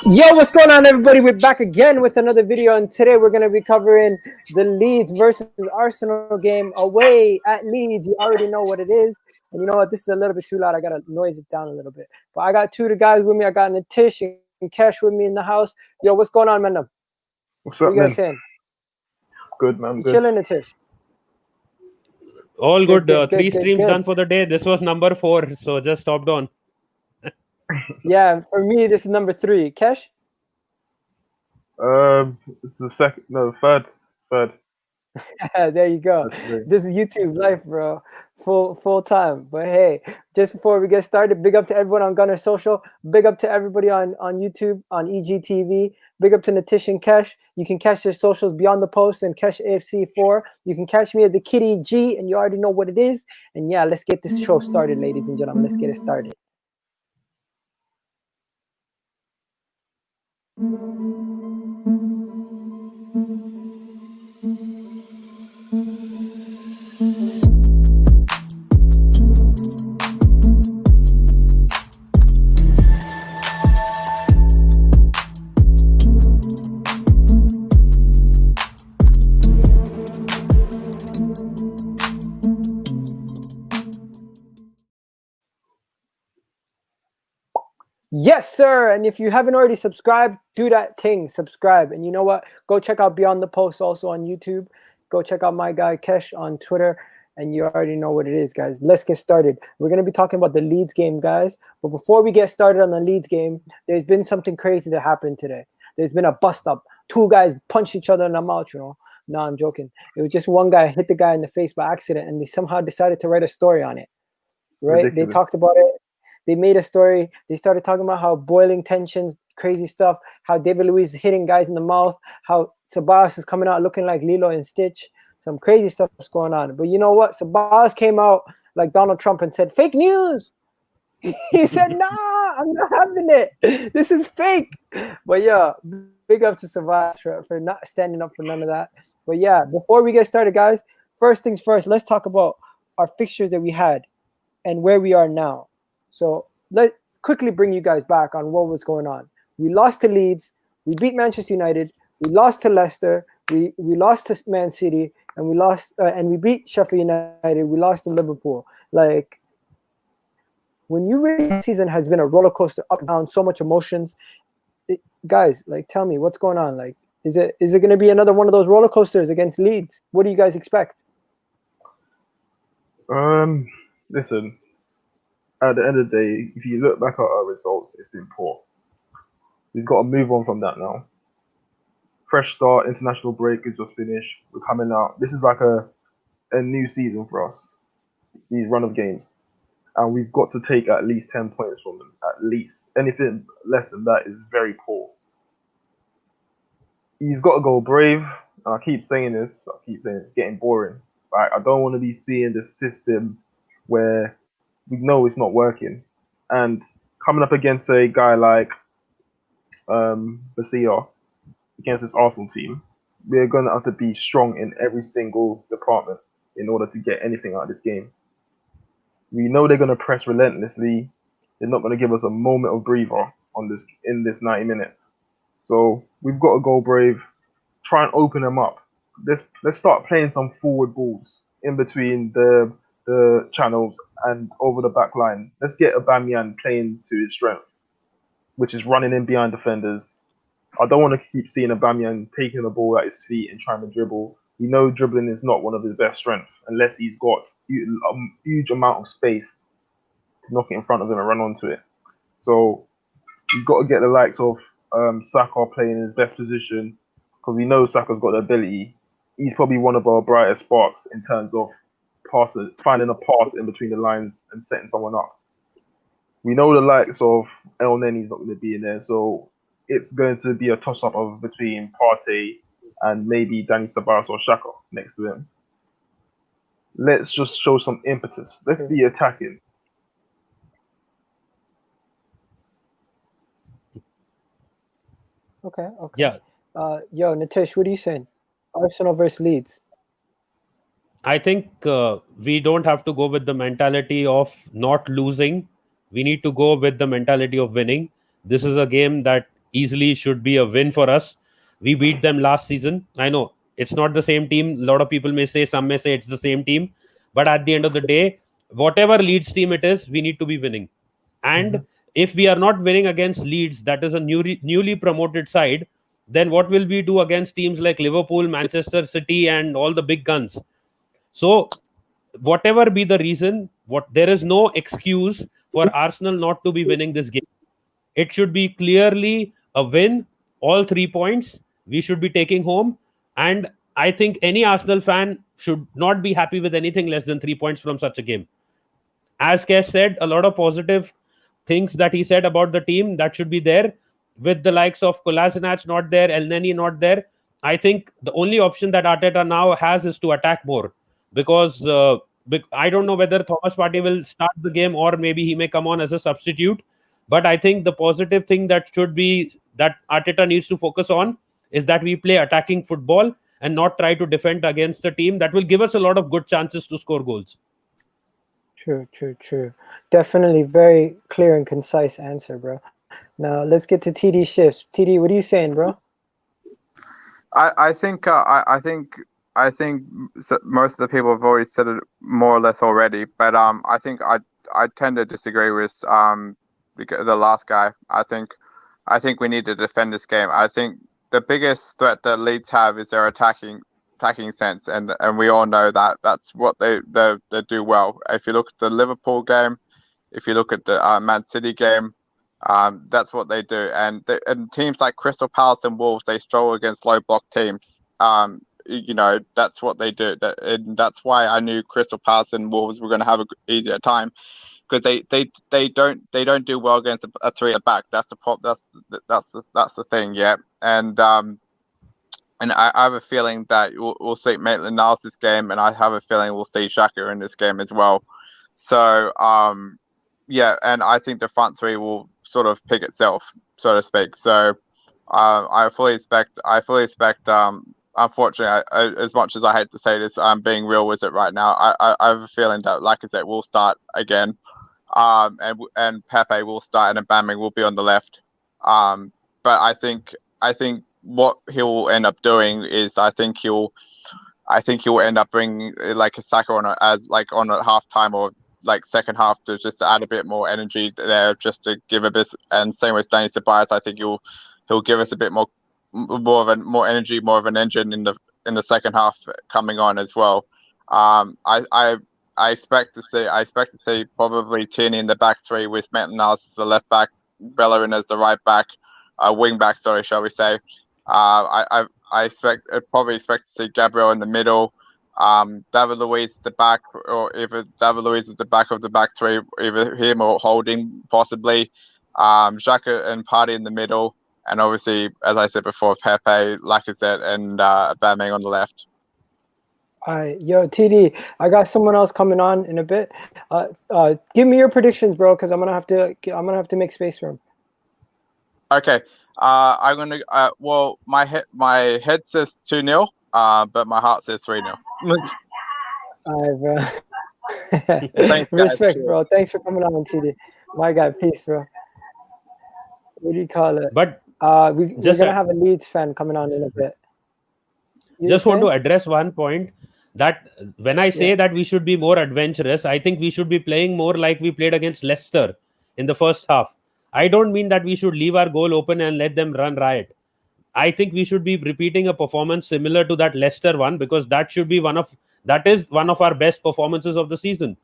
Yo, what's going on, everybody? We're back again with another video, and today we're going to be covering the Leeds versus Arsenal game away at Leeds. You already know what it is. And you know what? This is a little bit too loud. I got to noise it down a little bit. But I got two of the guys with me. I got Nitish and Cash with me in the house. Yo, what's going on, man? What's What up, you guys man? saying? Good, man. You Good. chilling, Nitish? All good. Good, Three good, streams good. done for the day. This was number 4, so just stopped on. Yeah, for me, this is number 3. Cash? It's the second, no, third. There you go. This is YouTube life, bro. Full time. But hey, just before we get started, big up to everyone on Gunner Social. Big up to everybody on YouTube, on EGTV. Big up to Nitish and Kesh. You can catch their socials Beyond the Post and Kesh AFC4. You can catch me at TheKidEG, and you already know what it is. And yeah, let's get this show started, ladies and gentlemen. Let's get it started. Yes, sir. And if you haven't already subscribed, do that thing. Subscribe. And you know what? Go check out Beyond the Post also on YouTube. Go check out my guy Kesh on Twitter. And you already know what it is, guys. Let's get started. We're going to be talking about the Leeds game, guys. But before we get started on the Leeds game, there's been something crazy that happened today. There's been a bust-up. 2 guys punched each other in the mouth, you know. No, I'm joking. It was just one guy hit the guy in the face by accident, and they somehow decided to write a story on it. Right? Ridiculous. They talked about it. They made a story. They started talking about how boiling tensions, crazy stuff, how David Luiz is hitting guys in the mouth, how Sabas is coming out looking like Lilo and Stitch. Some crazy stuff's going on. But you know what? Sabas came out like Donald Trump and said, fake news. He said, nah, I'm not having it. This is fake. But yeah, big up to Sabas for not standing up for none of that. But yeah, before we get started, guys, first things first, let's talk about our fixtures that we had and where we are now. So let's quickly bring you guys back on what was going on. We lost to Leeds. We beat Manchester United. We lost to Leicester. We lost to Man City, and we lost and we beat Sheffield United. We lost to Liverpool. Like, when you really, this season has been a roller coaster, up and down, so much emotions. Guys, like, tell me what's going on. Like, is it going to be another one of those roller coasters against Leeds? What do you guys expect? Listen. At the end of the day, if you look back at our results, it's been poor. We've got to move on from that now. Fresh start, international break is just finished. We're coming out. This is like a new season for us, these run of games. And we've got to take at least 10 points from them, at least. Anything less than that is very poor. He's got to go brave. And I keep saying this, it's getting boring. Like, I don't want to be seeing this system where we know it's not working. And coming up against a guy like Bielsa, against this Arsenal team, we're going to have to be strong in every single department in order to get anything out of this game. We know they're going to press relentlessly. They're not going to give us a moment of breather in this 90 minutes. So we've got to go brave, try and open them up. Let's start playing some forward balls in between the channels and over the back line. Let's get Aubameyang playing to his strength, which is running in behind defenders. I don't want to keep seeing Aubameyang taking the ball at his feet and trying to dribble. We know dribbling is not one of his best strengths unless he's got a huge amount of space to knock it in front of him and run onto it. So you've got to get the likes of Saka playing in his best position, because we know Saka's got the ability. He's probably one of our brightest sparks in terms of passes, finding a pass in between the lines and setting someone up. We know the likes of El Nenny's not going to be in there, so it's going to be a toss-up of between Partey and maybe Danny Ceballos or Xhaka next to him. Let's just show some impetus. Let's be attacking. Okay. Yeah. Yo, Nitish, what are you saying? Arsenal versus Leeds. I think we don't have to go with the mentality of not losing. we need to go with the mentality of winning. This is a game that easily should be a win for us. We beat them last season. I know it's not the same team. A lot of people may say, some may say it's the same team. But at the end of the day, whatever Leeds team it is, we need to be winning. And if we are not winning against Leeds, that is a newly promoted side, then what will we do against teams like Liverpool, Manchester City, and all the big guns? So, whatever be the reason, there is no excuse for Arsenal not to be winning this game. It should be clearly a win, all 3 points. We should be taking home. And I think any Arsenal fan should not be happy with anything less than 3 points from such a game. As Kesh said, a lot of positive things that he said about the team that should be there. With the likes of Kolasinac not there, El Neni not there, I think the only option that Arteta now has is to attack more, because I don't know whether Thomas Partey will start the game or maybe he may come on as a substitute. But I think the positive thing that Arteta needs to focus on is that we play attacking football and not try to defend against a team that will give us a lot of good chances to score goals. True. Definitely very clear and concise answer, bro. Now let's get to TD shifts. TD, what are you saying, bro? I think most of the people have already said it more or less already, but I think I tend to disagree with the last guy. I think we need to defend this game. I think the biggest threat that Leeds have is their attacking sense, and we all know that that's what they do well. If you look at the Liverpool game, if you look at the Man City game, that's what they do. And teams like Crystal Palace and Wolves, they struggle against low block teams. That's what they do. And that's why I knew Crystal Palace and Wolves were going to have an easier time, because they don't do well against a three at the back. That's the thing. Yeah. And I have a feeling that we'll see Maitland-Niles this game, and I have a feeling we'll see Xhaka in this game as well. So, and I think the front three will sort of pick itself, so to speak. So, I fully expect. Unfortunately, as much as I hate to say this, I'm being real with it right now. I have a feeling that Lacazette will start again, and Pepe will start, and Aubameyang will be on the left. But I think what he'll end up doing is I think he'll end up bringing like a Saka on at half time or like second half to just add a bit more energy there, just to give a bit. And same with Danny Ceballos, I think he'll give us a bit more energy, more of an engine in the second half coming on as well. I expect to see probably Tierney in the back three with Maitland-Niles as the left back, Bellerin as the right back, wing back, sorry, shall we say. I probably expect to see Gabriel in the middle, David Luiz at the back, or if David Luiz at the back of the back three, either him or Holding possibly, Xhaka and Partey in the middle, and obviously, as I said before, Pepe, Lacazette, and Aubameyang on the left. Yo, TD, I got someone else coming on in a bit. Give me your predictions, bro, because I'm gonna have to make space for him. Okay. I'm gonna. Well, my head says 2-0, but my heart says 3-0. Bro. Thanks, Respect, guys. bro. Thanks for coming on, TD. My guy, peace, bro. What do you call it? But we're gonna have a Leeds fan coming on in a bit. Just want to address one point, that when I say that we should be more adventurous, I think we should be playing more like we played against Leicester in the first half. I don't mean that we should leave our goal open and let them run riot. I think we should be repeating a performance similar to that Leicester one, because that is one of our best performances of the season.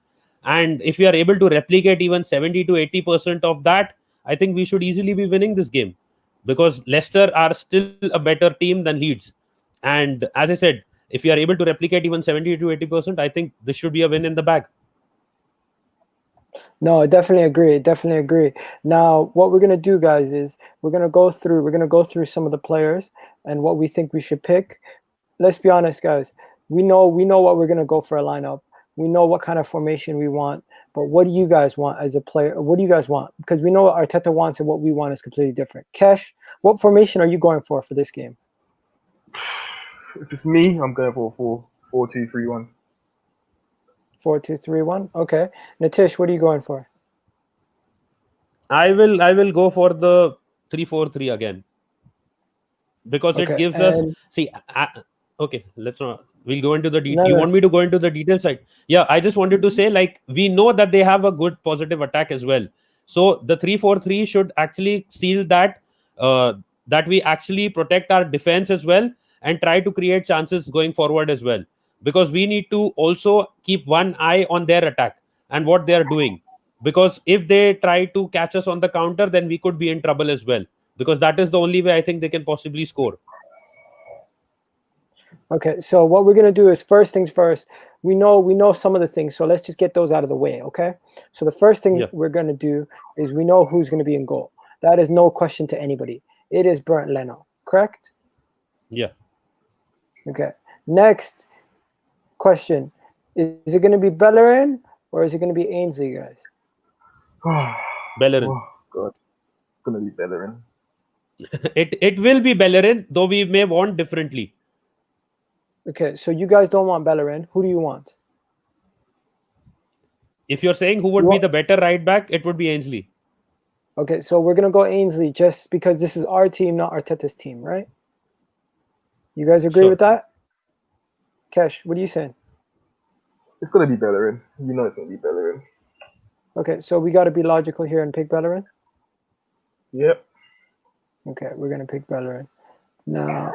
And if we are able to replicate even 70 to 80% of that, I think we should easily be winning this game, because Leicester are still a better team than Leeds. And as I said, if we are able to replicate even 70 to 80%, I think this should be a win in the bag. No, I definitely agree. Now, what we're gonna do, guys, is we're gonna go through some of the players and what we think we should pick. Let's be honest, guys. We know what we're gonna go for a lineup. We know what kind of formation we want. But what do you guys want as a player? What do you guys want? Because we know what Arteta wants and what we want is completely different. Kesh, what formation are you going for this game? If it's me, I'm going for 4-2-3-1. 4-2-3-1. Okay. Natish, what are you going for? I will go for the 3-4-3 again, because it Okay, gives us and okay, let's not, we'll go into the No, you no. want me to go into the detail side? Yeah, I just wanted to say, like, we know that they have a good positive attack as well, so the 3-4-3 should actually seal that, that we actually protect our defense as well and try to create chances going forward as well, because we need to also keep one eye on their attack and what they are doing, because if they try to catch us on the counter, then we could be in trouble as well, because that is the only way I think they can possibly score. Okay, so what we're gonna do is, first things first. We know some of the things, so let's just get those out of the way. Okay, so the first thing we're gonna do is, we know who's gonna be in goal. That is no question to anybody. It is Bernd Leno, correct? Yeah. Okay. Next question: is it gonna be Bellerin or is it gonna be Ainsley, guys? Bellerin. Oh God, it's gonna be Bellerin. It will be Bellerin, though we may want differently. Okay, so you guys don't want Bellerin. Who do you want? If you're saying who would be the better right back, it would be Ainsley. Okay, so we're gonna go Ainsley just because this is our team, not Arteta's team, right? You guys agree with that? Kesh, what are you saying? It's gonna be Bellerin. You know it's gonna be Bellerin. Okay, so we got to be logical here and pick Bellerin. Yep. Okay, we're gonna pick Bellerin now.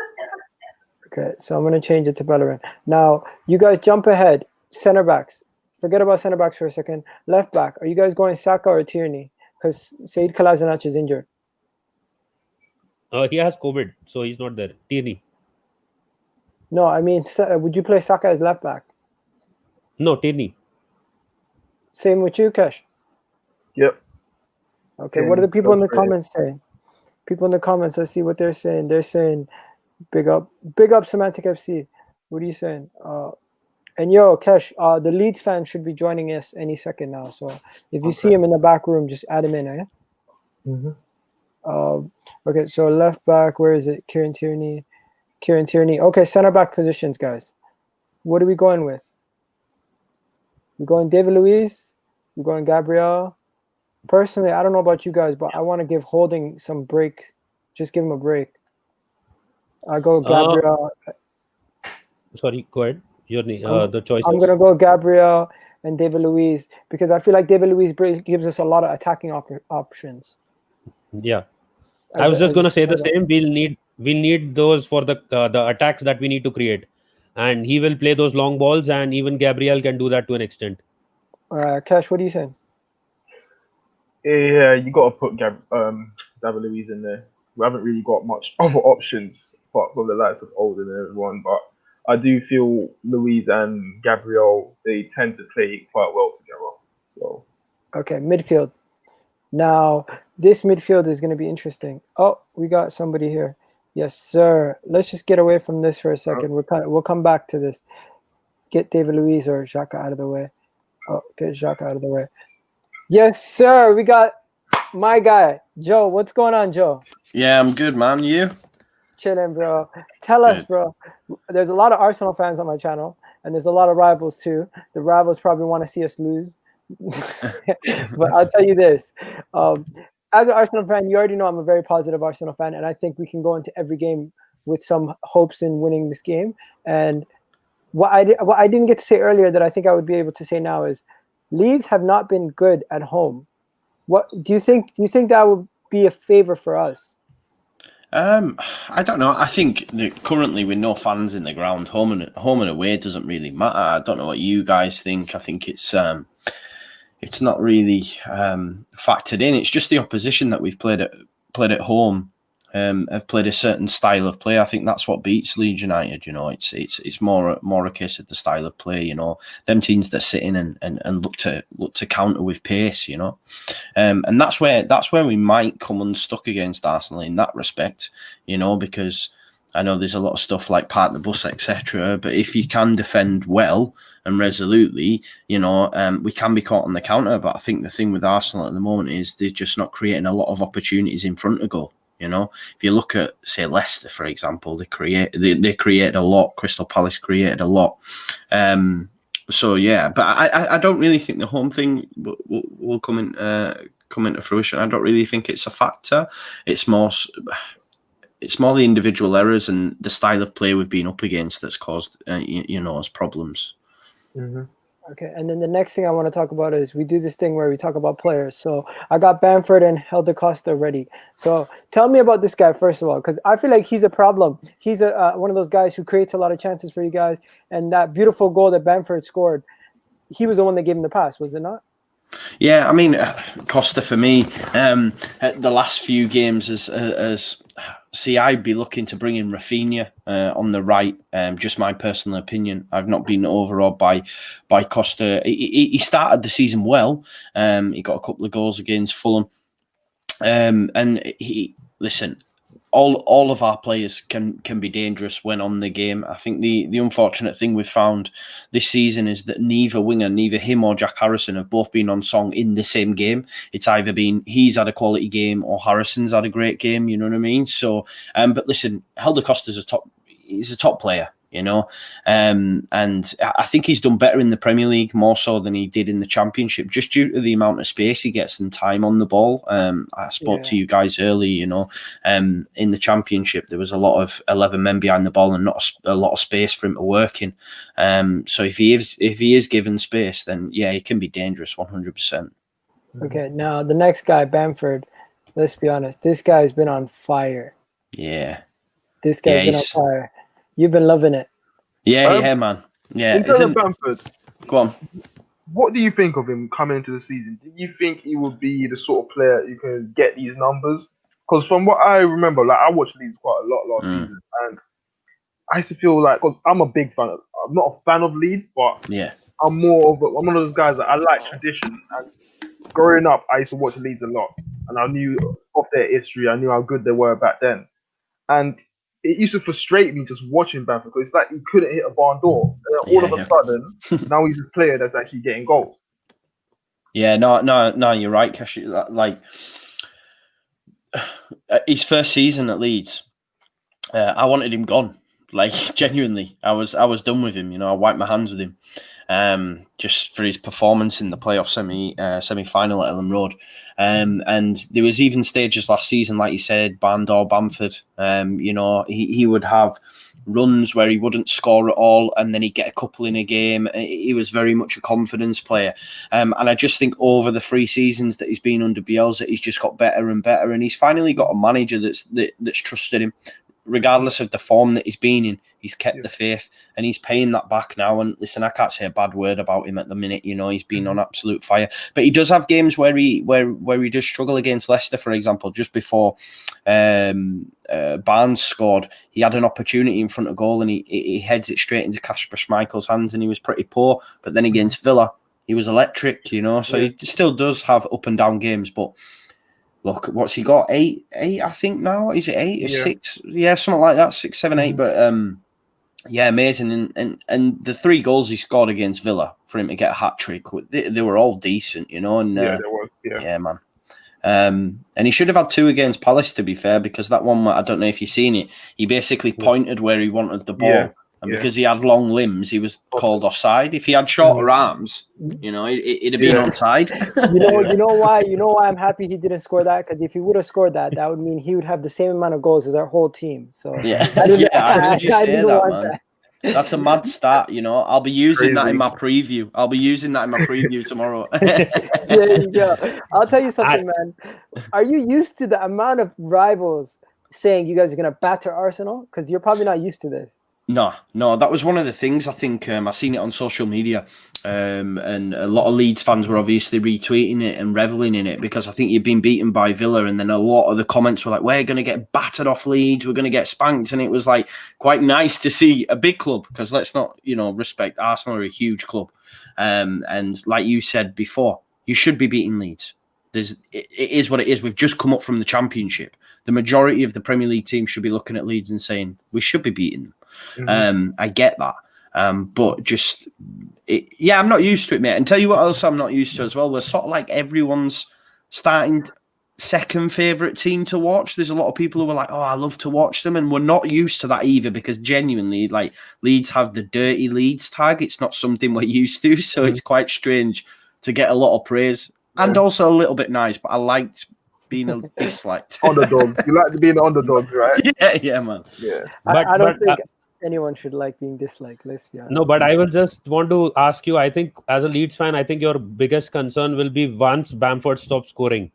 Okay, so I'm gonna change it to Bellerin. Now, you guys jump ahead. Center backs. Forget about center backs for a second. Left back. Are you guys going Saka or Tierney? Because Said Kolasinac is injured. He has COVID, so he's not there. Tierney. No, I mean, would you play Saka as left back? No, Tierney. Same with you, Kesh? Yep. Okay, what are the people in the comments saying? People in the comments, let's see what they're saying. They're saying, big up Semantic FC. What are you saying? And yo, Kesh, the Leeds fan should be joining us any second now. So if you see him in the back room, just add him in, eh? Mm-hmm. Okay, so left back, where is it? Kieran Tierney. Okay, center back positions, guys. What are we going with? We're going David Luiz. We're going Gabriel. Personally, I don't know about you guys, but I want to give Holding some break. Just give him a break. I go Gabriel. Sorry, go ahead. Your the choice. I'm gonna go Gabriel and David Luiz because I feel like David Luiz gives us a lot of attacking options. Yeah, I was just gonna say the same. We'll need those for the attacks that we need to create, and he will play those long balls, and even Gabriel can do that to an extent. Cash, what are you saying? Yeah, you got to put David Luiz in there. We haven't really got much other options apart from the likes of Olden and everyone, but I do feel Luiz and Gabriel, they tend to play quite well together. So okay, midfield. Now this midfield is going to be interesting. Oh, we got somebody here. Yes, sir. Let's just get away from this for a second. We'll come back to this. Get David Luiz or Xhaka out of the way. Oh, get Xhaka out of the way. Yes, sir. We got my guy, Joe. What's going on, Joe? Yeah, I'm good, man. You? Chilling, bro. Tell us, bro. There's a lot of Arsenal fans on my channel, and there's a lot of rivals too. The rivals probably want to see us lose. But I'll tell you this. As an Arsenal fan, you already know I'm a very positive Arsenal fan, and I think we can go into every game with some hopes in winning this game. And what I didn't get to say earlier that I think I would be able to say now is Leeds have not been good at home. What do you think? Do you think that would be a favor for us? I don't know. I think that currently with no fans in the ground, home and away doesn't really matter. I don't know what you guys think. I think it's not really factored in. It's just the opposition that we've played at home have played a certain style of play. I think that's what beats Leeds United. You know, it's more a case of the style of play. You know, them teams that sit in and look to counter with pace. You know, and that's where we might come unstuck against Arsenal in that respect. You know, because I know there's a lot of stuff like park the bus, etc. But if you can defend well and resolutely, you know, we can be caught on the counter. But I think the thing with Arsenal at the moment is they're just not creating a lot of opportunities in front of goal. You know, if you look at, say, Leicester, for example, they created a lot. Crystal Palace created a lot. So yeah, but I don't really think the home thing will come come into fruition. I don't really think it's a factor. It's more the individual errors and the style of play we've been up against that's caused, us problems. Mm-hmm. Okay, and then the next thing I want to talk about is we do this thing where we talk about players. So I got Bamford and Helder Costa ready. So tell me about this guy first of all, because I feel like he's a problem. He's one of those guys who creates a lot of chances for you guys. And that beautiful goal that Bamford scored, he was the one that gave him the pass, was it not? Yeah, I mean, Costa for me, the last few games I'd be looking to bring in Rafinha on the right. Just my personal opinion. I've not been overawed by Costa. He started the season well. He got a couple of goals against Fulham. And listen, all of our players can be dangerous when on the game. I think the unfortunate thing we've found this season is that neither him or Jack Harrison have both been on song in the same game. It's either been he's had a quality game or Harrison's had a great game. You know what I mean? So, but listen, Helder Costa's he's a top player. And I think he's done better in the Premier League more so than he did in the Championship, just due to the amount of space he gets and time on the ball. I spoke to you guys early, in the Championship there was a lot of 11 men behind the ball and not a lot of space for him to work in. So if he is given space, then yeah, he can be dangerous 100%. Okay, now the next guy, Bamford. Let's be honest, this guy's been on fire. Yeah, this guy's been on fire. You've been loving it. Yeah, man. Yeah. In terms of Bamford, go on. What do you think of him coming into the season? Do you think he will be the sort of player who can get these numbers? Because from what I remember, like I watched Leeds quite a lot last season, and I used to feel like, because I'm a big fan. I'm not a fan of Leeds, but yeah, I'm one of those guys that I like tradition. And growing up, I used to watch Leeds a lot, and I knew of their history. I knew how good they were back then, and it used to frustrate me just watching Bamford because it's like he couldn't hit a barn door. And then all of a sudden, now he's a player that's actually getting goals. Yeah, no, you're right, Cash. Like his first season at Leeds, I wanted him gone. Like genuinely, I was done with him. I wiped my hands with him. Just for his performance in the playoff semi-final at Ellen Road. And there was even stages last season, like you said, Bamford. He would have runs where he wouldn't score at all, and then he'd get a couple in a game. He was very much a confidence player. And I just think over the 3 seasons that he's been under Bielsa, he's just got better and better. And he's finally got a manager that's trusted him. Regardless of the form that he's been in, he's kept the faith and he's paying that back now. And listen, I can't say a bad word about him at the minute. He's been on absolute fire. But he does have games where he does struggle against Leicester, for example. Just before Barnes scored, he had an opportunity in front of goal and he heads it straight into Kasper Schmeichel's hands and he was pretty poor. But then against Villa, he was electric, So he still does have up and down games, but look, what's he got? 8, I think now. Is it 8 or 6? Yeah, something like that. 6, 7, 8. But amazing. And the 3 goals he scored against Villa for him to get a hat trick, they were all decent, And they were. Yeah, man. And he should have had 2 against Palace, to be fair, because that one, I don't know if you've seen it. He basically pointed where he wanted the ball. Yeah. And because he had long limbs, he was called offside. If he had shorter arms, it'd have been onside. You know why I'm happy he didn't score that? Because if he would have scored that would mean he would have the same amount of goals as our whole team. So yeah, I heard you say that, man. That's a mad stat, I'll be using that in my preview. Tomorrow. There you go. I'll tell you something, man. Are you used to the amount of rivals saying you guys are going to batter Arsenal? Because you're probably not used to this. No, that was one of the things I think I seen it on social media, and a lot of Leeds fans were obviously retweeting it and reveling in it because I think you've been beaten by Villa, and then a lot of the comments were like, "We're going to get battered off Leeds, we're going to get spanked," and it was like quite nice to see a big club because let's not respect Arsenal are a huge club, and like you said before, you should be beating Leeds. It is what it is. We've just come up from the Championship. The majority of the Premier League teams should be looking at Leeds and saying we should be beating them. I get that, but I'm not used to it, mate. And tell you what else I'm not used to as well. We're sort of like everyone's starting second favourite team to watch. There's a lot of people who are like, "Oh, I love to watch them," and we're not used to that either because genuinely, like Leeds have the dirty Leeds tag. It's not something we're used to, so it's quite strange to get a lot of praise and also a little bit nice, but I liked being a disliked. Underdogs. You like to be in the underdogs, right? Yeah, man. Yeah. I don't think anyone should like being disliked. Let's be honest. No, but I will just want to ask you. I think as a Leeds fan, I think your biggest concern will be once Bamford stops scoring,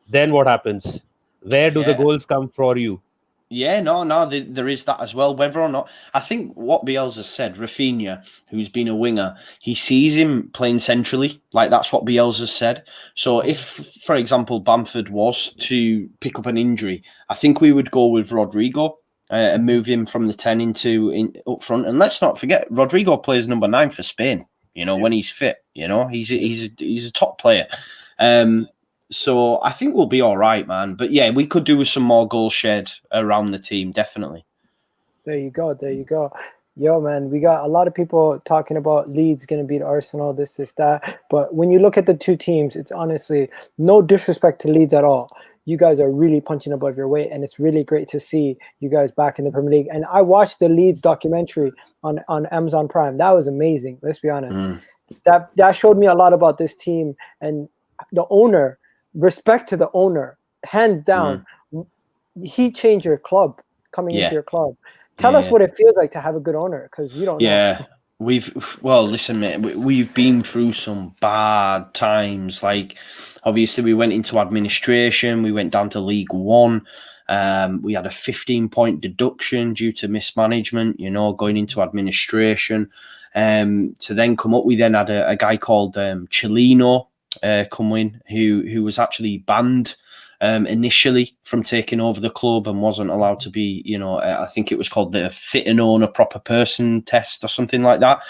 then what happens? Where do the goals come for you? Yeah, no, there is that as well. Whether or not, I think what Bielsa said, Rafinha, who's been a winger, he sees him playing centrally. Like, that's what Bielsa said. So if, for example, Bamford was to pick up an injury, I think we would go with Rodrigo and move him from the 10 in up front. And let's not forget, Rodrigo plays number 9 for Spain. You know, when he's fit. You know, he's a top player. So I think we'll be all right, man. But yeah, we could do with some more goal shed around the team, definitely. There you go. Yo, man, we got a lot of people talking about Leeds going to beat Arsenal, this, that. But when you look at the two teams, it's honestly no disrespect to Leeds at all. You guys are really punching above your weight, and it's really great to see you guys back in the Premier League. And I watched the Leeds documentary on Amazon Prime. That was amazing. Let's be honest. That showed me a lot about this team and the owner. Respect to the owner, hands down. He changed your club coming into your club. Tell us what it feels like to have a good owner, because we don't know. Listen, mate, we've been through some bad times. Like, obviously, we went into administration. We went down to League One. We had a 15-point deduction due to mismanagement, you know, going into administration. To then come up, we then had a guy called Chilino come in, who was actually banned initially from taking over the club and wasn't allowed to be, you know, I think it was called the fit and own a proper person test or something like that.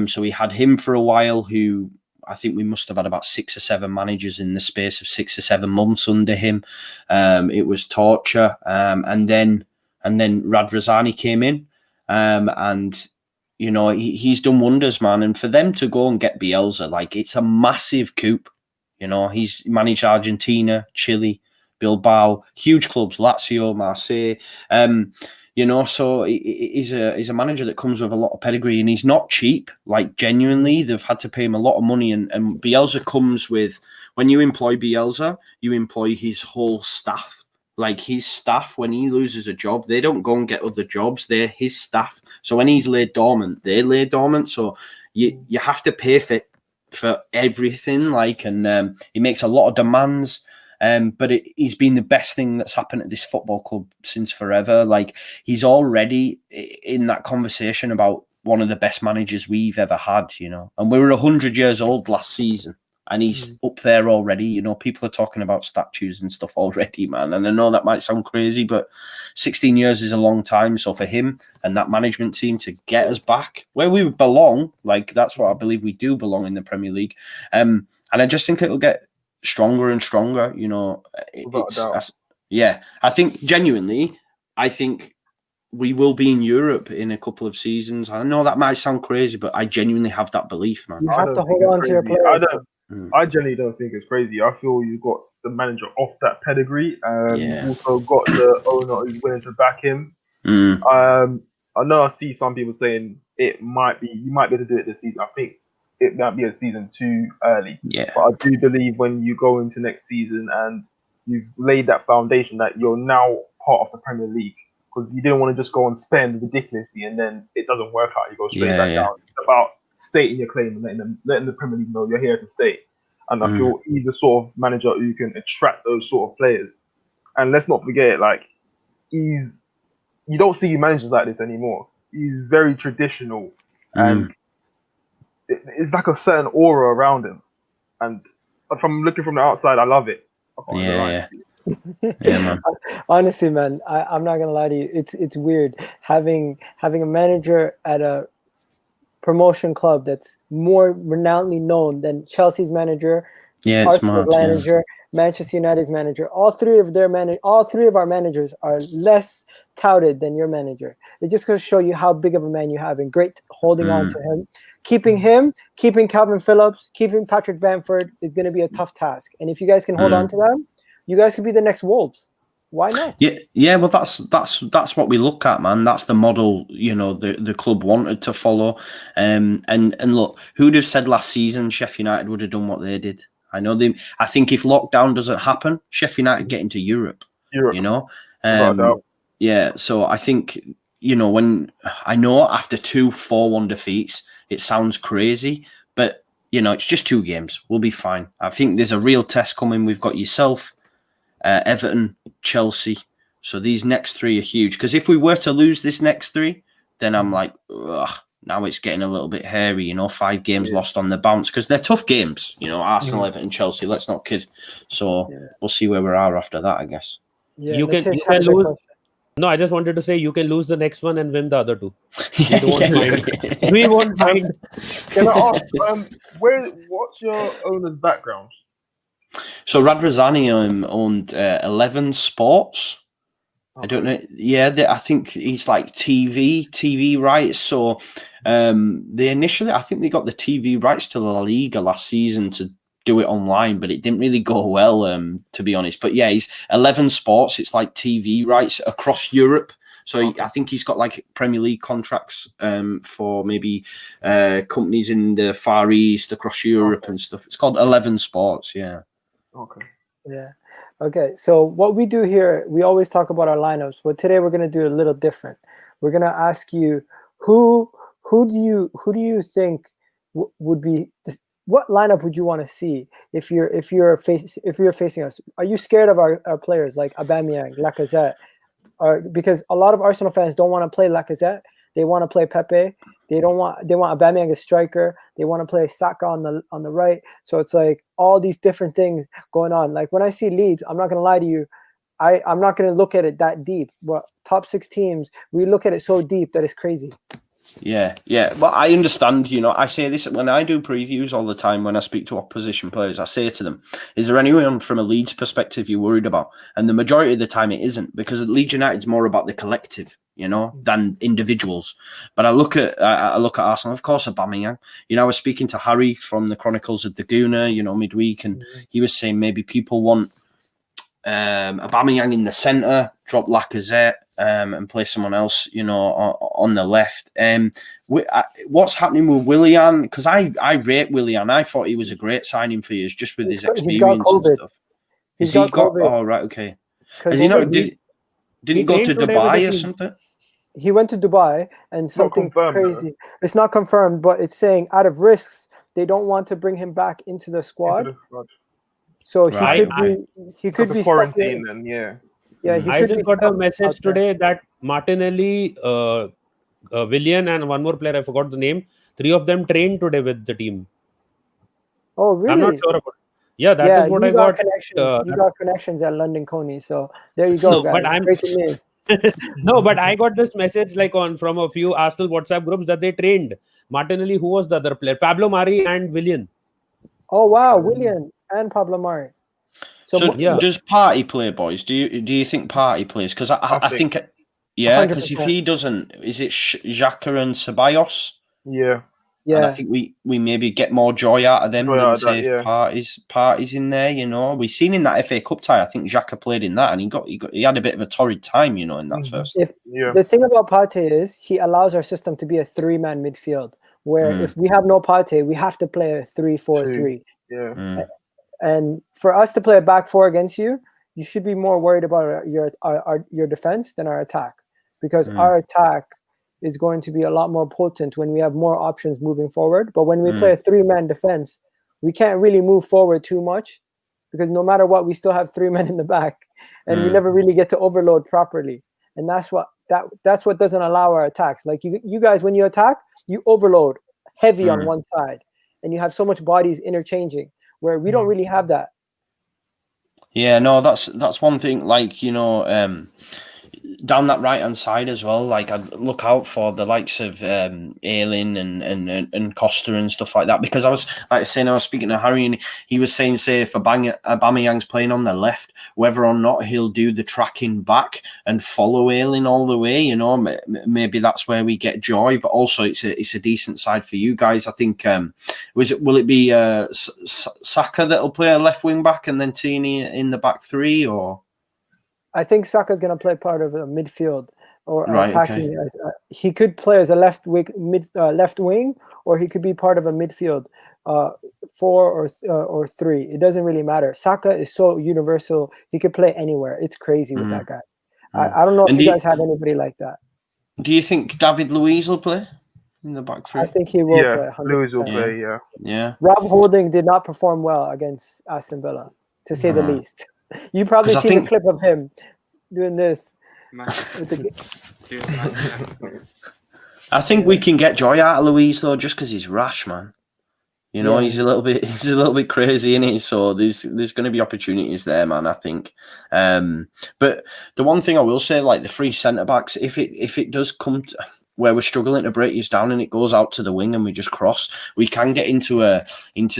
So we had him for a while, who I think we must have had about 6 or 7 managers in the space of 6 or 7 months under him. It was torture. And then Radrazani came in, and you know, he's done wonders, man. And for them to go and get Bielsa, like, it's a massive coup. You know, he's managed Argentina, Chile, Bilbao, huge clubs, Lazio, Marseille. You know, so he's a manager that comes with a lot of pedigree, and he's not cheap. Like, genuinely, they've had to pay him a lot of money. And Bielsa comes with, when you employ Bielsa, you employ his whole staff. Like, his staff, when he loses a job, they don't go and get other jobs. They're his staff. So when he's laid dormant, they lay dormant. So you have to pay for everything. Like, and he makes a lot of demands. But he's been the best thing that's happened at this football club since forever. Like, he's already in that conversation about one of the best managers we've ever had, you know. And we were 100 years old last season. And he's up there already. You know, people are talking about statues and stuff already, man. And I know that might sound crazy, but 16 years is a long time. So for him and that management team to get us back where we belong, like, that's what I believe we do belong in the Premier League. And I just think it'll get stronger and stronger. You know, I think genuinely, we will be in Europe in a couple of seasons. I know that might sound crazy, but I genuinely have that belief, man. You have to hold on to your players. I genuinely don't think it's crazy. I feel you've got the manager off that pedigree. You've also got the owner who's willing to back him. I know I see some people saying you might be able to do it this season. I think it might be a season too early. Yeah. But I do believe when you go into next season and you've laid that foundation that you're now part of the Premier League, because you didn't want to just go and spend ridiculously and then it doesn't work out. You go straight back down. It's about stating your claim and letting the Premier League know you're here to stay. And I feel he's the sort of manager who can attract those sort of players. And let's not forget, like, you don't see managers like this anymore. He's very traditional, and it's like a certain aura around him. And if I'm looking from the outside, I love it. Yeah, man. Honestly, man, I'm not gonna lie to you. It's weird having a manager at a promotion club that's more renownedly known than Chelsea's manager, Arsenal's manager, Manchester United's manager. All three of our managers are less touted than your manager. It just goes to show you how big of a man you have, and great holding on to him. Keeping Calvin Phillips, keeping Patrick Bamford is going to be a tough task. And if you guys can hold on to them, you guys could be the next Wolves. Why not? Yeah. Well, that's what we look at, man. That's the model, you know, the club wanted to follow. And look, who'd have said last season Sheffield United would have done what they did? I know they. I think if lockdown doesn't happen, Sheffield United get into Europe. Europe. You know, Without a doubt. yeah. So I think when I know after 2 4-1 defeats, it sounds crazy, but it's just 2 games. We'll be fine. I think there's a real test coming. We've got yourself, Everton, Chelsea. So these next 3 are huge. Because if we were to lose this next 3, then I'm like, ugh, now it's getting a little bit hairy. 5 games lost on the bounce because they're tough games. Arsenal, Everton, Chelsea. Let's not kid. So we'll see where we are after that, I guess. Yeah, You can lose. No, I just wanted to say you can lose the next one and win the other 2. We won't mind. Can I ask, what's your owner's background? So Radrazani owned 11 Sports. Okay. I don't know. Yeah, I think he's like TV rights. So they initially, I think they got the TV rights to La Liga last season to do it online, but it didn't really go well, to be honest. But yeah, he's 11 Sports. It's like TV rights across Europe. So I think he's got like Premier League contracts for maybe companies in the Far East, across Europe and stuff. It's called 11 Sports, yeah. Okay. Yeah. Okay. So what we do here, we always talk about our lineups, but today we're going to do a little different. We're going to ask you who do you think would be what lineup would you want to see if you're facing us? Are you scared of our players like Aubameyang, Lacazette? Because a lot of Arsenal fans don't want to play Lacazette. They want to play Pepe. They want Aubameyang as striker. They want to play Saka on the right. So it's like all these different things going on. Like when I see Leeds, I'm not gonna lie to you, I'm not gonna look at it that deep. But top 6 teams, we look at it so deep that it's crazy. Yeah. Well, I understand. I say this when I do previews all the time. When I speak to opposition players, I say to them, "Is there anyone from a Leeds perspective you're worried about?" And the majority of the time, it isn't, because Leeds United is more about the collective, than individuals. But I look at Arsenal, of course, Aubameyang. I was speaking to Harry from the Chronicles of the Gooner, midweek, and he was saying maybe people want Aubameyang in the centre, drop Lacazette, and play someone else, on the left. What's happening with Willian? Because I rate Willian. I thought he was a great signing for you, just with his experience and stuff. Has he got? Oh, right, okay. Has he not? Did he go to Dubai or something? He went to Dubai and something crazy. It's not confirmed, but it's saying out of risks, they don't want to bring him back into the squad. So he could be quarantined then, yeah. Yeah, I just got a message today that Martinelli, Willian, and one more player, I forgot the name. 3 of them trained today with the team. Oh, really? I'm not sure about it. Yeah, that is what I got. You got connections at London Coney, so there you go, guys. But breaking news. No, but I got this message from a few Arsenal WhatsApp groups that they trained Martinelli. Who was the other player? Pablo Mari and Willian. Oh wow, Willian and Pablo Mari. So does Party play, boys? Do you think Party plays? Because I think because if he doesn't, is it Xhaka and Ceballos? Yeah. And I think we maybe get more joy out of them than say if Party's in there. We've seen in that FA Cup tie, I think Xhaka played in that, and he had a bit of a torrid time, in that first. The thing about Partey is he allows our system to be a 3-man midfield, where if we have no Partey, we have to play a 3-4-3. Yeah. And for us to play a back 4 against you, you should be more worried about your defense than our attack, because our attack is going to be a lot more potent when we have more options moving forward. But when we play a 3-man defense, we can't really move forward too much, because no matter what, we still have 3 men in the back, and we never really get to overload properly. And that's what doesn't allow our attacks. Like you guys, when you attack, you overload heavy on one side, and you have so much bodies interchanging, where we don't really have that. Yeah, no, that's one thing. Like, down that right hand side as well, like I'd look out for the likes of Ayling and Costa and stuff like that, because I was speaking to Harry, and he was saying, say if Aubameyang's playing on the left, whether or not he'll do the tracking back and follow Ayling all the way, maybe that's where we get joy. But also it's a decent side for you guys. I think will it be Saka that'll play a left wing back and then Tini in the back 3, or? I think Saka's going to play part of the midfield, or Right, attacking. He could play as a left wing, or he could be part of a midfield 4 or 3. It doesn't really matter. Saka is so universal. He could play anywhere. It's crazy with that guy. I don't know if you guys have anybody like that. Do you think David Luiz will play in the back three? I think he will play. Yeah, 100%. Lewis will play. Yeah. Yeah. Rob Holding did not perform well against Aston Villa, to say the least. You probably 'Cause I seen a think- clip of him doing this. I think we can get joy out of Luiz though, just because he's rash, man. You know, he's a little bit crazy, isn't he? So there's going to be opportunities there, man. I think. But the one thing I will say, like the 3 centre backs, if it does come to where we're struggling to break you down and it goes out to the wing and we just cross, we can get into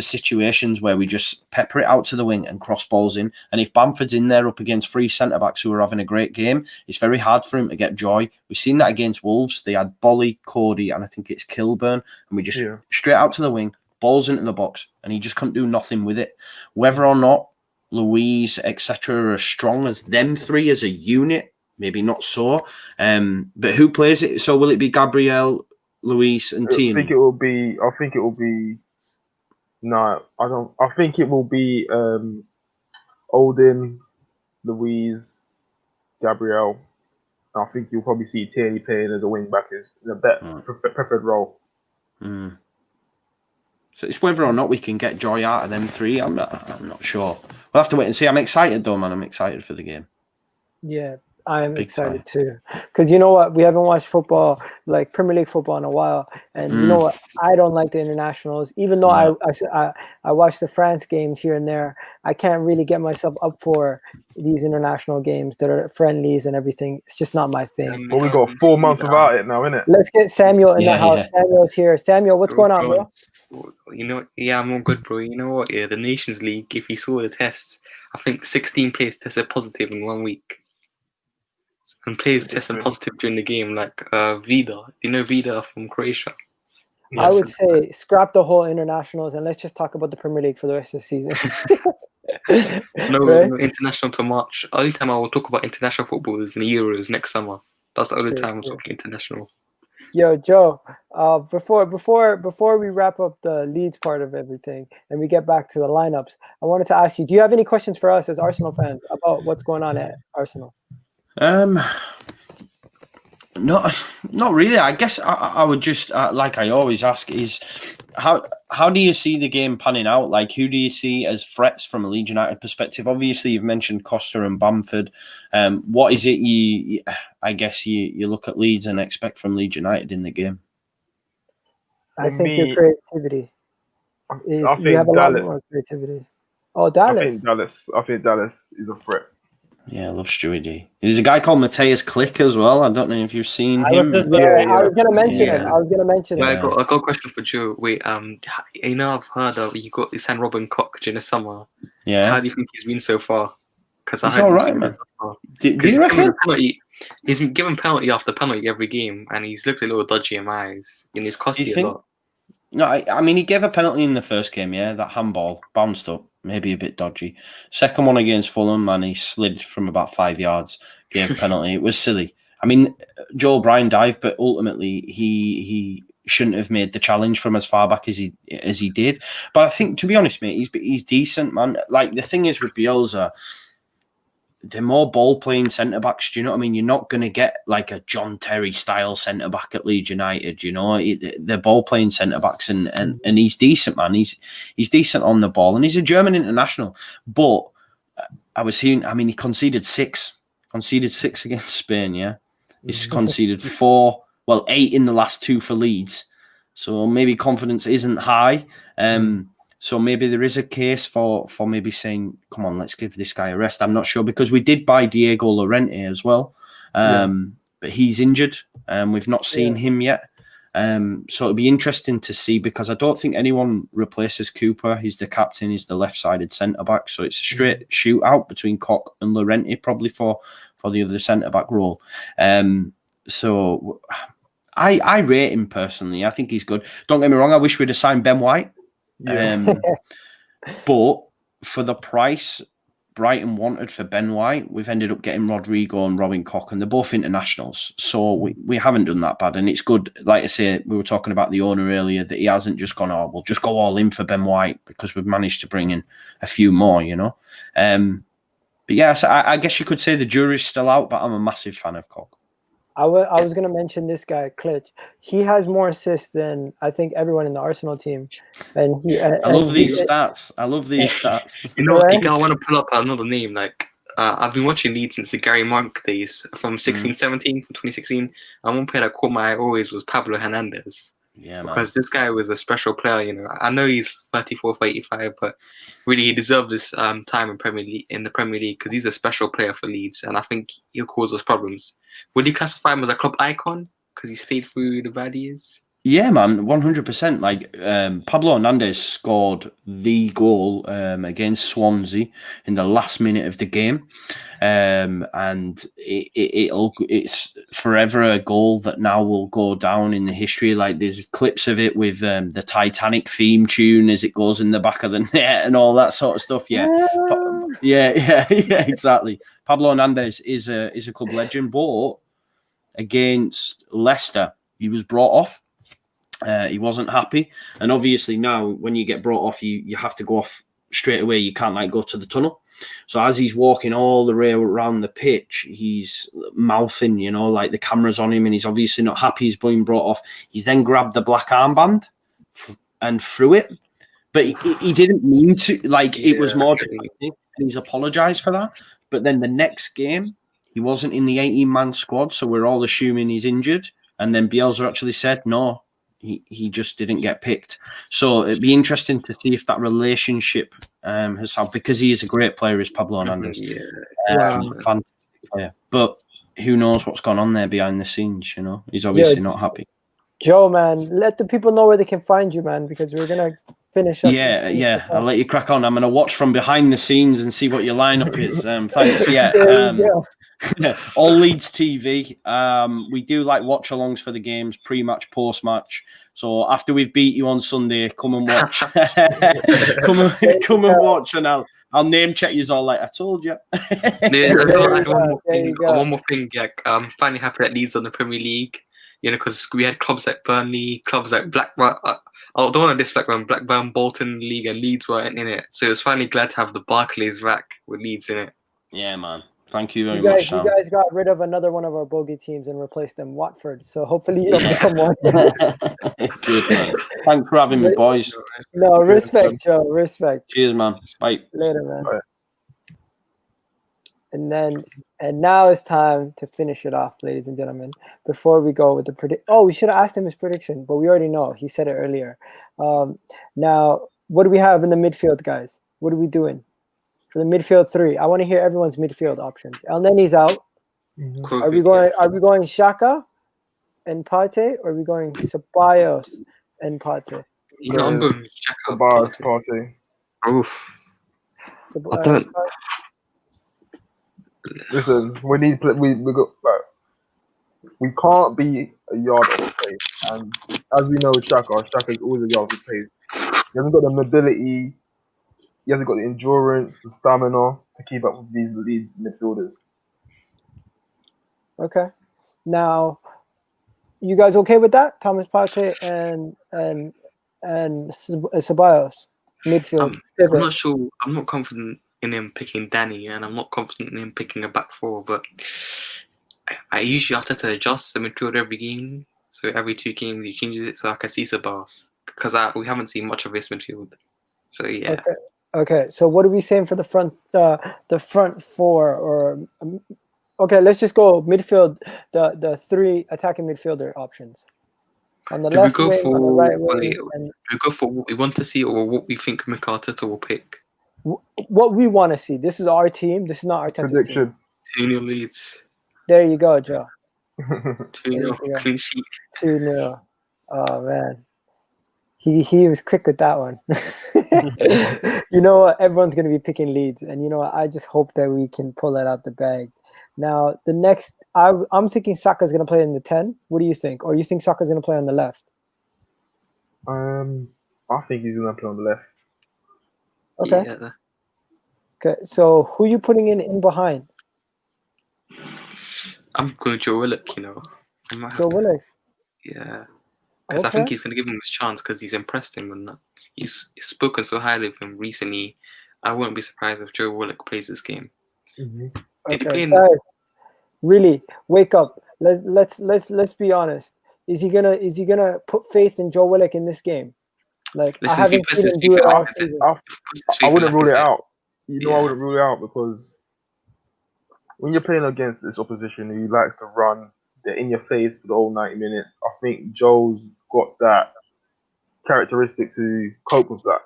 situations where we just pepper it out to the wing and cross balls in. And if Bamford's in there up against 3 centre backs who are having a great game, it's very hard for him to get joy. We've seen that against Wolves. They had Bolly, Cody, and I think it's Kilburn, and we just straight out to the wing. Balls into the box, and he just couldn't do nothing with it. Whether or not Luiz, etc., are as strong as them 3 as a unit, maybe not so. But who plays it? So will it be Gabriel, Luiz, and Tierney? I think it will be. No, I don't. I think it will be Odin, Luiz, Gabriel. I think you'll probably see Tierney playing as a wing back in a better preferred role. So it's whether or not we can get joy out of them 3. I'm not sure. We'll have to wait and see. I'm excited though, man. I'm excited for the game. Yeah, I'm Big excited too. Because you know what? We haven't watched football, like Premier League football, in a while. And you know what? I don't like the internationals. Even though I watch the France games here and there, I can't really get myself up for these international games that are friendlies and everything. It's just not my thing. Well, we got 4 months without it now, innit? Let's get Samuel in the house. Samuel's here. Samuel, what's going on, bro? You know, yeah, I'm all good, bro. You know what? Yeah, the Nations League, if you saw the tests, I think 16 players tested positive in 1 week. And players tested positive during the game, like Vida. You know Vida from Croatia? I would say scrap the whole internationals and let's just talk about the Premier League for the rest of the season. No, international to March. Only time I will talk about international football is in the Euros next summer. That's the only time I'm talking international. Yo, Joe, before we wrap up the Leeds part of everything and we get back to the lineups, I wanted to ask you, do you have any questions for us as Arsenal fans about what's going on at Arsenal? Not really. I guess I would just, like I always ask, is how do you see the game panning out? Like, who do you see as threats from a Leeds United perspective? Obviously, you've mentioned Costa and Bamford. What is it you look at Leeds and expect from Leeds United in the game? I think your creativity. You have a lot more creativity. Oh, Dallas. I think Dallas is a threat. Yeah, I love Stewie D. There's a guy called Mateus Click as well. I don't know if you've seen him. I was gonna mention him. I got a question for Joe. Wait, you know, I've heard of you got San Robin Koch during the summer. Yeah. How do you think he's been so far? Because he's all right, man. Do you reckon? He's been given penalty after penalty every game, and he's looked a little dodgy in my eyes, and he's cost you a lot. No, I mean, he gave a penalty in the first game, yeah, that handball, bounced up, maybe a bit dodgy. Second one against Fulham, and he slid from about 5 yards, gave a penalty. It was silly. I mean, Joel Bryan dived, but ultimately he shouldn't have made the challenge from as far back as he did. But I think, to be honest, mate, he's decent, man. Like, the thing is with Bielsa, they're more ball-playing centre-backs, do you know what I mean? You're not going to get like a John Terry-style centre-back at Leeds United, you know? They're ball-playing centre-backs, and he's decent, man. He's decent on the ball, and he's a German international. But I was hearing, I mean, he conceded six against Spain, yeah? He's conceded 8 in the last 2 for Leeds. So maybe confidence isn't high. So maybe there is a case for maybe saying, come on, let's give this guy a rest. I'm not sure, because we did buy Diego Llorente as well. But he's injured. We've not seen him yet. So it'll be interesting to see, because I don't think anyone replaces Cooper. He's the captain. He's the left-sided centre-back. So it's a straight shootout between Koch and Llorente, probably for the other centre-back role. So I rate him personally. I think he's good. Don't get me wrong. I wish we'd have signed Ben White. But for the price, Brighton wanted for Ben White, we've ended up getting Rodrigo and Robin Koch, and they're both internationals. So we haven't done that bad. And it's good, like I say, we were talking about the owner earlier, that he hasn't just gone, oh, we'll just go all in for Ben White, because we've managed to bring in a few more, you know. But yeah, so I guess you could say the jury's still out, but I'm a massive fan of Koch. I was going to mention this guy, Klitsch. He has more assists than I think everyone in the Arsenal team. And I love these stats. I love these stats. You know, Right? Egal, I want to pull up another name. Like, I've been watching Leeds since the Gary Monk days from 16-17, from 2016. And one player that caught my eye always was Pablo Hernandez. Yeah, man. Because this guy was a special player, you know. I know he's 34 for 85, but really he deserves this time in the Premier League because he's a special player for Leeds, and I think he'll cause us problems. Would you classify him as a club icon because he stayed through the bad years? Yeah, man, 100%. Like Pablo Hernandez scored the goal against Swansea in the last minute of the game, and it's forever a goal that now will go down in the history. Like there's clips of it with the Titanic theme tune as it goes in the back of the net and all that sort of stuff. Yeah, yeah, exactly. Pablo Hernandez is a club legend, but against Leicester, he was brought off. He wasn't happy, and obviously now when you get brought off, you have to go off straight away. You can't like go to the tunnel. So as he's walking all the way around the pitch, he's mouthing, you know, like the camera's on him, and he's obviously not happy he's being brought off. He's then grabbed the black armband and threw it, but he didn't mean to. Like it was more, and he's apologized for that. But then the next game, he wasn't in the 18-man squad, so we're all assuming he's injured. And then Bielsa actually said no. He just didn't get picked. So it'd be interesting to see if that relationship has happened, because he is a great player, is Pablo Hernandez. Fantastic player. But who knows what's gone on there behind the scenes, you know? He's obviously not happy. Joe, man, let the people know where they can find you, man, because we're going to finish up. Yeah. I'll let you crack on. I'm going to watch from behind the scenes and see what your lineup is. Thanks. Yeah. All Leeds TV. We do like watch alongs for the games, pre-match, post-match. So after we've beat you on Sunday, come and watch. come and watch, and I'll name check you all like I told you. One more thing. Like, I'm finally happy that Leeds on the Premier League. You know, because we had clubs like Burnley, clubs like Blackburn. I don't want to diss Blackburn, Bolton League, and Leeds weren't in it. So it was finally glad to have the Barclays rack with Leeds in it. Yeah, man. Thank you very much, Sam. You guys got rid of another one of our bogey teams and replaced them, Watford. So hopefully you'll become one. Good, man. Thanks for having me, boys. No, respect, Joe. Respect. Cheers, man. Bye. Later, man. Bye. And now it's time to finish it off, ladies and gentlemen. Before we go with the prediction. Oh, we should have asked him his prediction, but we already know. He said it earlier. Now, what do we have in the midfield, guys? What are we doing? For the midfield three, I want to hear everyone's midfield options. El Neni's out. Mm-hmm. Are we going Xhaka and Partey, or are we going Ceballos and Partey? Yeah, I'm going Xhaka. Partey. Oof. I don't. Listen, we got. We can't be a yard of pace, and as we know, Xhaka is always a yard of pace. He hasn't got the mobility. He hasn't got the endurance, the stamina to keep up with these Leeds midfielders. Okay. Now, you guys okay with that? Thomas Partey and Ceballos midfield. I'm not sure. I'm not confident in him picking Danny, and I'm not confident in him picking a back four. But I usually have to adjust the midfield every game. So every 2 games he changes it, so I can see Ceballos because we haven't seen much of this midfield. So yeah. Okay, so what are we saying for the front four? Or okay, let's just go midfield. The 3 attacking midfielder options on the left wing, on the right wing. We go for what we want to see or what we think Mikel Arteta will pick. What we want to see. This is our team. This is not Arteta's prediction. 2-0 Leeds. There you go, Joe. 2-0 clean sheet. 2-0. Oh man. He was quick with that one. You know what? Everyone's going to be picking Leeds. And you know what? I just hope that we can pull that out the bag. Now, the next... I'm thinking Saka's going to play in the 10. What do you think? Or you think Saka's going to play on the left? I think he's going to play on the left. Okay. Yeah. Okay, so who you putting in behind? I'm going Joe Willock, you know. I might have Joe to- Willock. Yeah. Because I think Okay. he's going to give him his chance because he's impressed him and he's spoken so highly of him recently. I wouldn't be surprised if Joe Willock plays this game. Mm-hmm. Did he Okay, play in- guys, really wake up. Let's be honest. Is he gonna put faith in Joe Willock in this game? Like Listen, I haven't if he seen puts him his do it faith in all Lacazette, season. I, I wouldn't rule it out. You know, I Yeah. wouldn't rule it out because when you're playing against this opposition who likes to run, they're in your face for the whole 90 minutes. I think Joe's got that characteristic to cope with that.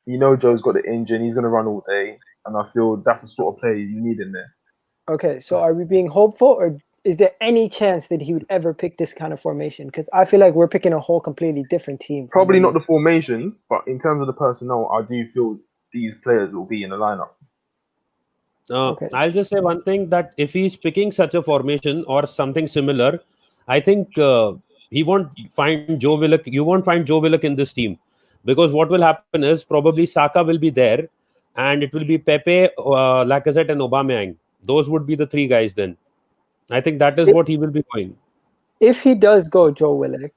You know, Joe's got the engine. He's going to run all day, and I feel that's the sort of player you need in there. Okay, so are we being hopeful, or is there any chance that he would ever pick this kind of formation? Because I feel like we're picking a whole completely different team. Probably not the formation, but in terms of the personnel, I do feel these players will be in the lineup. Okay. I'll just say one thing, that if he's picking such a formation or something similar, I think he won't find Joe Willock. You won't find Joe Willock in this team, because what will happen is probably Saka will be there, and it will be Pepe, Lacazette, and Aubameyang. Those would be the three guys then. I think that is what he will be going. If he does go Joe Willock,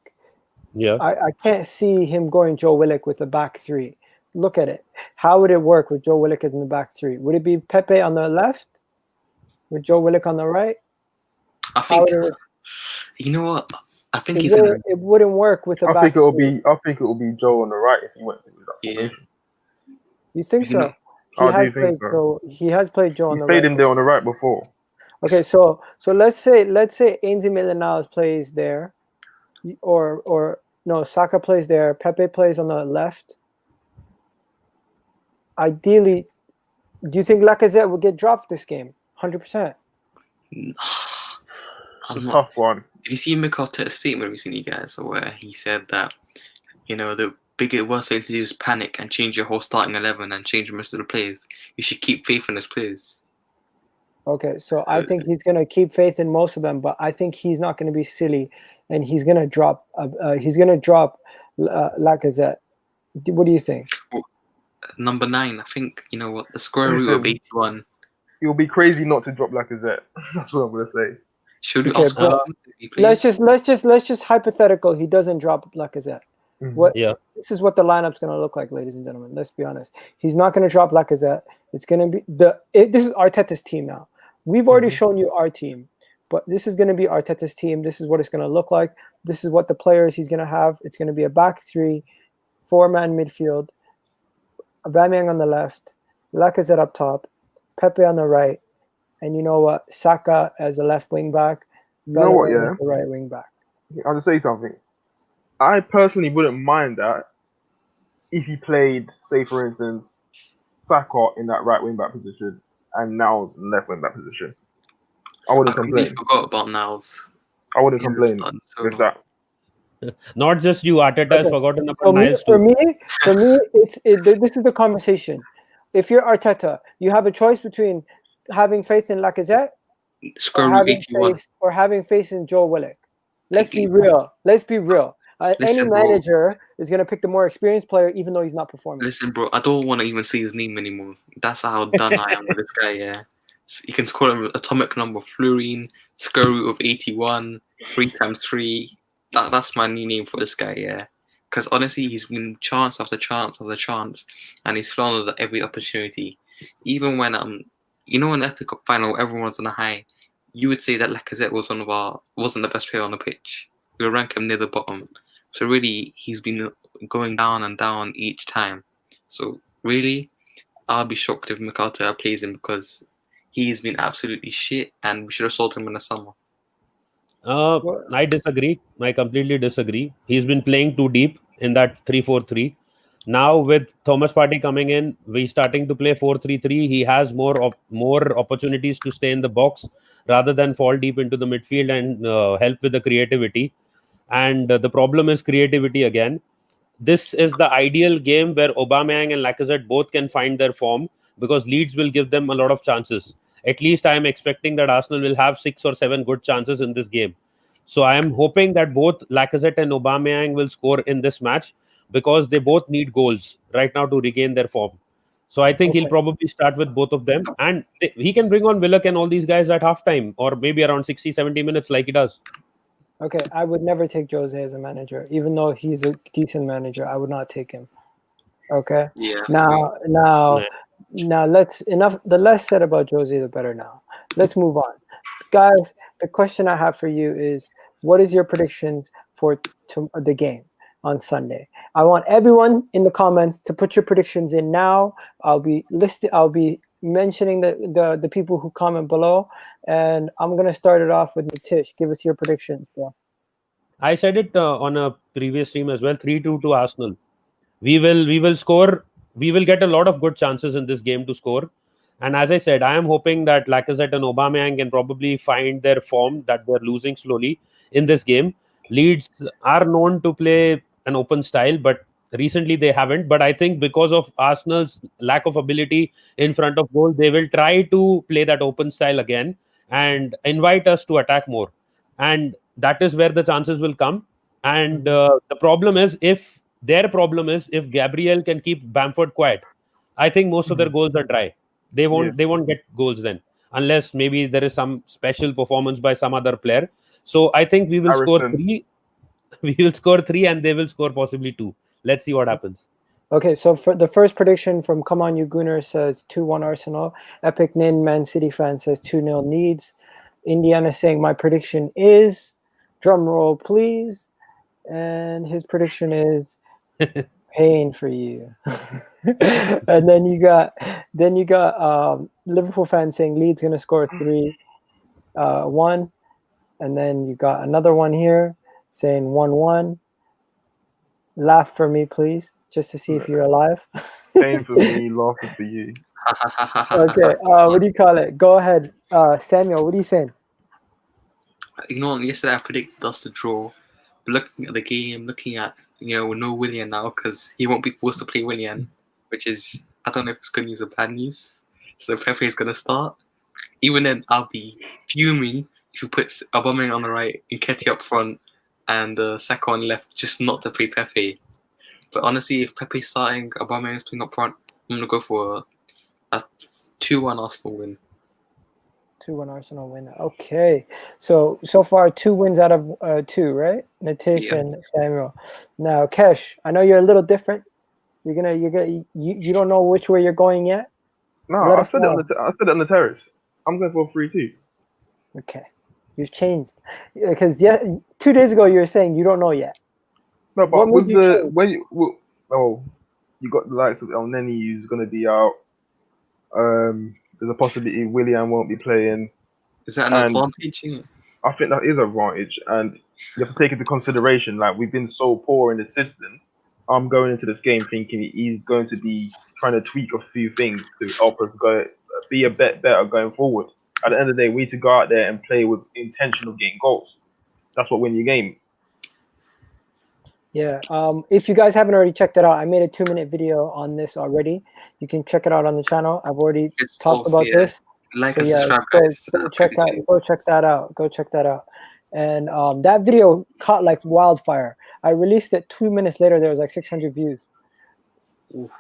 Yeah. I can't see him going Joe Willock with the back three. Look at it. How would it work with Joe Willock in the back three? Would it be Pepe on the left with Joe Willock on the right? I think, you know what? I think it wouldn't work with the back. I think it will be Joe on the right if he went to that formation. You think so? He has played Joe on the right. He's played him there on the right before. Okay, so let's say Ainsley Maitland-Niles plays there, or no, Saka plays there. Pepe plays on the left. Ideally, do you think Lacazette would get dropped this game? 100%. Tough one. Did you see Mikel's statement recently, guys, where he said that, you know, the worst thing to do is panic and change your whole starting 11 and change most of the players. You should keep faith in his players. Okay, so I think he's going to keep faith in most of them, but I think he's not going to be silly, and he's going to drop. Lacazette. What do you think? Well, number 9, I think, you know what, the square root of 81. You'll be crazy not to drop Lacazette. That's what I'm going to say. Should we let's just hypothetical. He doesn't drop Lacazette. Mm-hmm. This is what the lineup's going to look like, ladies and gentlemen. Let's be honest. He's not going to drop Lacazette. It's going to be this is Arteta's team now. We've already shown you our team, but this is going to be Arteta's team. This is what it's going to look like. This is what the players he's going to have. It's going to be a back three, 4-man midfield, Aubameyang on the left, Lacazette up top, Pepe on the right, and you know what? Saka as a left wing back. You know what? Yeah, the right wing back. I'll just say something. I personally wouldn't mind that if he played, say for instance, Saka in that right wing back position and Niles in left wing back position. I wouldn't complain. I forgot about Niles. I wouldn't complain with that. Not just you, Arteta has forgotten about Niles for too. me, this is the conversation. If you're Arteta, you have a choice between having faith in Lacazette or having faith in Joe Willock. Let's be real. Any manager is going to pick the more experienced player, even though he's not performing. Listen, bro, I don't want to even see his name anymore. That's how done I am with this guy, yeah. You can call him atomic number fluorine, square root of 81, 3 times 3. That's my new name for this guy, yeah. Because honestly, he's been chance after chance after chance, and he's floundered at every opportunity. Even when in the FA Cup final, everyone's on a high. You would say that Lacazette wasn't the best player on the pitch. We would rank him near the bottom. So really, he's been going down and down each time. So really, I'll be shocked if Mikel plays him because he's been absolutely shit, and we should have sold him in the summer. I disagree. I completely disagree. He's been playing too deep in that 3-4-3. Now with Thomas Partey coming in, we're starting to play 4-3-3. He has more opportunities to stay in the box rather than fall deep into the midfield and help with the creativity. And the problem is creativity again. This is the ideal game where Aubameyang and Lacazette both can find their form, because Leeds will give them a lot of chances. At least I am expecting that Arsenal will have 6 or 7 good chances in this game. So I am hoping that both Lacazette and Aubameyang will score in this match, because they both need goals right now to regain their form. So I think he'll Okay. probably start with both of them, and he can bring on Willock and all these guys at halftime, or maybe around 60, 70 minutes like he does. Okay, I would never take Jose as a manager, even though he's a decent manager. I would not take him. Okay. Yeah. Now, let's enough. The less said about Jose, the better. Now, let's move on, guys. The question I have for you is, what is your predictions for the game on Sunday? I want everyone in the comments to put your predictions in now. I'll be mentioning the people who comment below, and I'm gonna start it off with Nitish. Give us your predictions, bro. I said it on a previous stream as well. 3-2 to Arsenal. We will score. We will get a lot of good chances in this game to score. And as I said, I am hoping that Lacazette and Aubameyang can probably find their form that they're losing slowly in this game. Leeds are known to play an open style, but recently they haven't. But I think because of Arsenal's lack of ability in front of goal, they will try to play that open style again and invite us to attack more. And that is where the chances will come. And the problem is if Gabriel can keep Bamford quiet, I think most of their goals are dry. They won't get goals then, unless maybe there is some special performance by some other player. So I think we will score Harrison. 3. We will score 3, and they will score possibly 2. Let's see what happens. Okay, so for the first prediction from Come On You Gunner says 2-1 Arsenal. Epic Nin Man City fan says 2-0 Leeds. Indiana saying my prediction is, drum roll please, and his prediction is pain for you. And then you got Liverpool fans saying Leeds gonna score 3-1, and then you got another one here saying 1-1. Laugh for me, please, just to see if you're alive. Pain for me, laughing for you. Okay, what do you call it? Go ahead, Samuel. What are you saying? Yesterday I predicted us to draw. But looking at the game, looking at no Willian now because he won't be forced to play Willian, which is, I don't know if it's good news or bad news. So Pepe is gonna start. Even then, I'll be fuming if he puts Aubameyang on the right, Nketiah up front, and Saka on left, just not to play Pepe. But honestly, if Pepe's starting, Aubameyang is playing up front, I'm gonna go for a 2-1 Arsenal win. 2-1 Arsenal win. Okay, so far 2 wins out of 2, right? Nitish and Samuel. Now, Kesh, I know you're a little different. You don't know which way you're going yet. No, I said it on the terrace. I'm going for 3-2. Okay, you've changed because 2 days ago you were saying you don't know yet. No, but What with made you the change? when you got the likes of El Neni who's going to be out. There's a possibility Willian won't be playing. Is that an advantage? I think that is an advantage, and you have to take into consideration like we've been so poor in the system. I'm going into this game thinking he's going to be trying to tweak a few things to help us be a bit better going forward. At the end of the day, we need to go out there and play with intention of getting goals. That's what wins your game. Yeah. If you guys haven't already checked it out, I made a 2-minute video on this already. You can check it out on the channel. I've already talked about this. Like so and yeah, subscribe, go guys. check that out. Go check that out. And that video caught like wildfire. I released it 2 minutes later. There was like 600 views.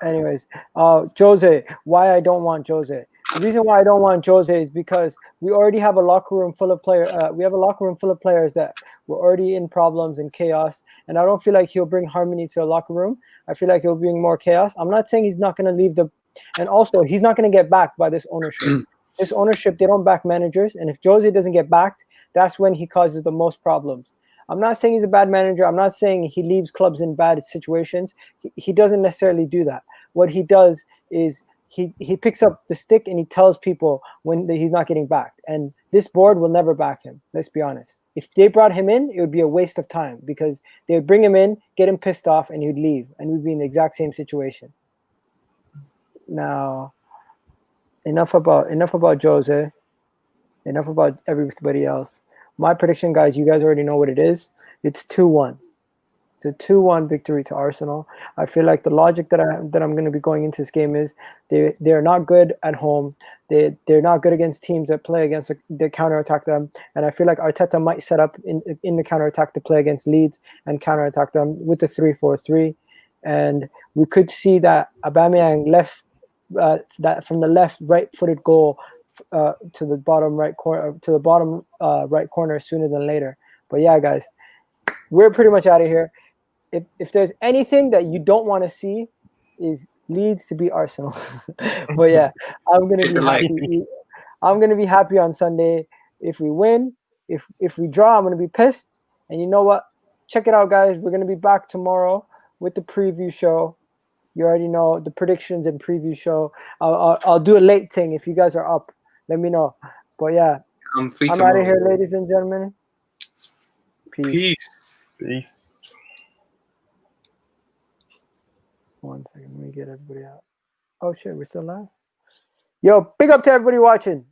Anyways, Jose, why I don't want Jose. The reason why I don't want Jose is because we already have a locker room full of players. We have a locker room full of players that were already in problems and chaos, and I don't feel like he'll bring harmony to the locker room. I feel like he'll bring more chaos. I'm not saying he's not going to leave and also he's not going to get backed by this ownership. This ownership, they don't back managers, and if Jose doesn't get backed, that's when he causes the most problems. I'm not saying he's a bad manager. I'm not saying he leaves clubs in bad situations. He doesn't necessarily do that. What he does is he picks up the stick and he tells people when he's not getting backed. And this board will never back him. Let's be honest. If they brought him in, it would be a waste of time because they would bring him in, get him pissed off, and he'd leave, and we'd be in the exact same situation. Now, enough about Jose. Enough about everybody else. My prediction, guys, you guys already know what it is. It's 2-1. It's a 2-1 victory to Arsenal. I feel like the logic that I'm going to be going into this game is they're not good at home. They're not good against teams that play against the counterattack them. And I feel like Arteta might set up in the counterattack to play against Leeds and counterattack them with the 3-4-3. And we could see that Aubameyang left that from the left right-footed goal to the bottom right corner right corner sooner than later. But yeah, guys, we're pretty much out of here. If there's anything that you don't want to see, is Leeds to beat Arsenal. But yeah, I'm gonna be happy. I'm gonna be happy on Sunday if we win. If we draw, I'm gonna be pissed. And you know what? Check it out, guys. We're gonna be back tomorrow with the preview show. You already know the predictions and preview show. I'll do a late thing if you guys are up. Let me know. But yeah, I'm free I'm tomorrow. out of here, ladies and gentlemen. Peace. Peace. One second, let me get everybody out. Oh shit, we're still live. Yo, big up to everybody watching.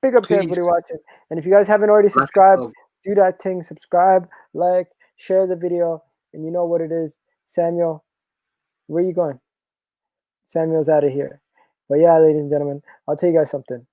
Big up to everybody watching. And if you guys haven't already subscribed, do that thing. Subscribe, like, share the video, and you know what it is. Samuel, where you going? Samuel's out of here. But yeah, ladies and gentlemen, I'll tell you guys something.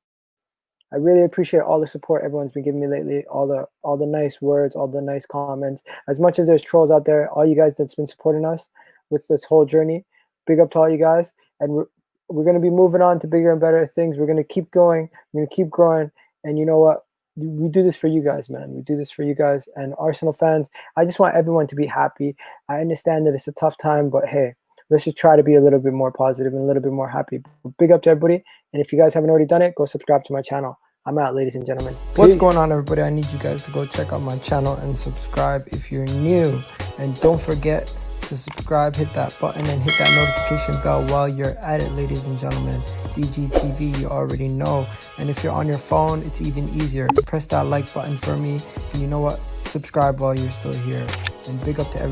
I really appreciate all the support everyone's been giving me lately, all the nice words, all the nice comments. As much as there's trolls out there, all you guys that's been supporting us with this whole journey, big up to all you guys. And we're going to be moving on to bigger and better things. We're going to keep going. We're going to keep growing. And you know what? We do this for you guys, man. We do this for you guys. And Arsenal fans, I just want everyone to be happy. I understand that it's a tough time, but hey, let's just try to be a little bit more positive and a little bit more happy. Big up to everybody. And if you guys haven't already done it, go subscribe to my channel. I'm out, ladies and gentlemen. What's going on, everybody? I need you guys to go check out my channel and subscribe if you're new. And don't forget to subscribe, hit that button, and hit that notification bell while you're at it, ladies and gentlemen. EGTV, you already know. And if you're on your phone, it's even easier. Press that like button for me. And you know what? Subscribe while you're still here. And big up to everybody.